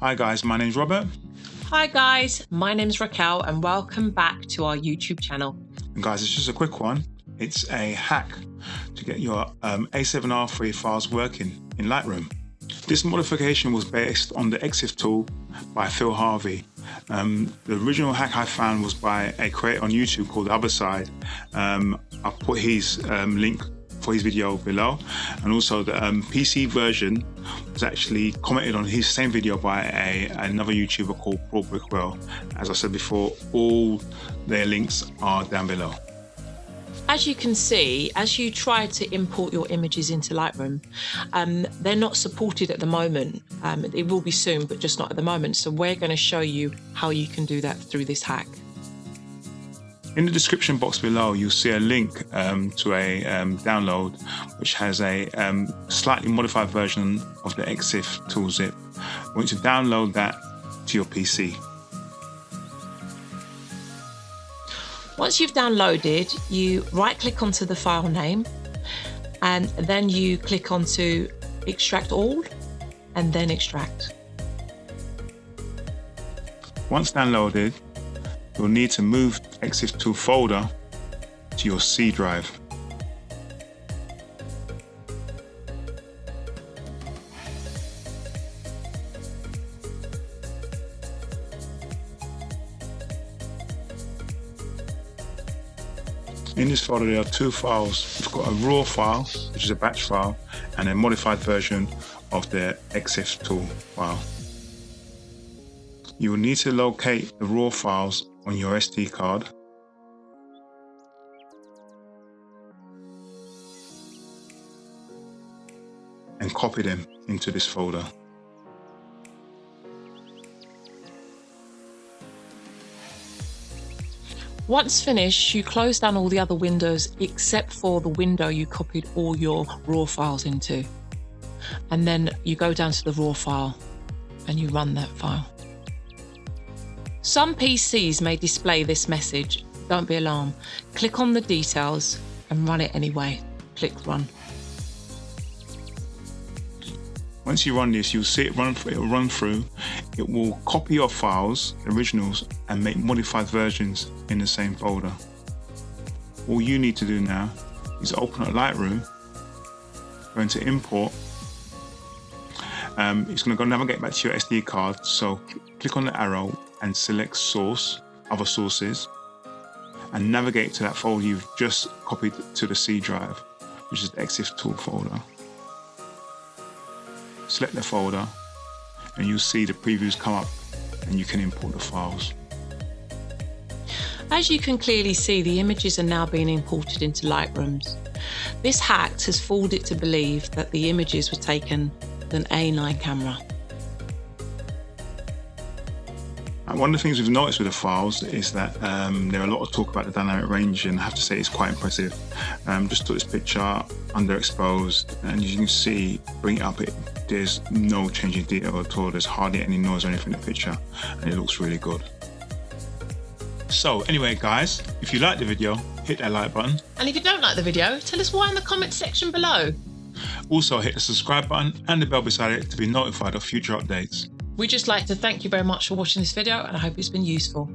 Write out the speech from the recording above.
Hi guys, my name's Robert. Hi guys, my name's Racquel and welcome back to our YouTube channel. And guys, it's just a quick one. It's a hack to get your A7III files working in Lightroom. This modification was based on the EXIF tool by Harvey. The original hack I found was by a creator on YouTube called hotherside. I'll put his link for his video below, and also the PC version was actually commented on his same video by another YouTuber called Brickwell. As I said before, all their links are down below. As you can see, as you try to import your images into Lightroom, they're not supported at the moment. It will be soon, but just not at the moment. So we're going to show you how you can do that through this hack. In the description box below, you'll see a link to a download which has a slightly modified version of the EXIF toolzip. I want you to download that to your PC. Once you've downloaded, you right-click onto the file name and then you click onto Extract All and then Extract. Once downloaded, you'll need to move the EXIF tool folder to your C drive. In this folder there are two files. We've got a raw file, which is a batch file, and a modified version of the EXIF tool file. You will need to locate the raw files on your SD card and copy them into this folder. Once finished, you close down all the other windows except for the window you copied all your raw files into. And then you go down to the raw file and you run that file. Some PCs may display this message. Don't be alarmed. Click on the details and run it anyway. Click run. Once you run this, you'll see it run through. It will copy your files, originals, and make modified versions in the same folder. All you need to do now is open up Lightroom, go into import. It's going to go navigate back to your SD card. So click on the arrow and select source, other sources, and navigate to that folder you've just copied to the C drive, which is the EXIF tool folder. Select the folder and you'll see the previews come up and you can import the files. As you can clearly see, the images are now being imported into Lightroom. This hack has fooled it to believe that the images were taken with an A9 camera. One of the things we've noticed with the files is that there are a lot of talk about the dynamic range, and I have to say it's quite impressive. Just took this picture underexposed, and as you can see, bring it up, there's no change in detail at all. There's hardly any noise or anything in the picture, and it looks really good. So anyway guys, if you like the video, hit that like button. And if you don't like the video, tell us why in the comment section below. Also hit the subscribe button and the bell beside it to be notified of future updates. We'd just like to thank you very much for watching this video, and I hope it's been useful.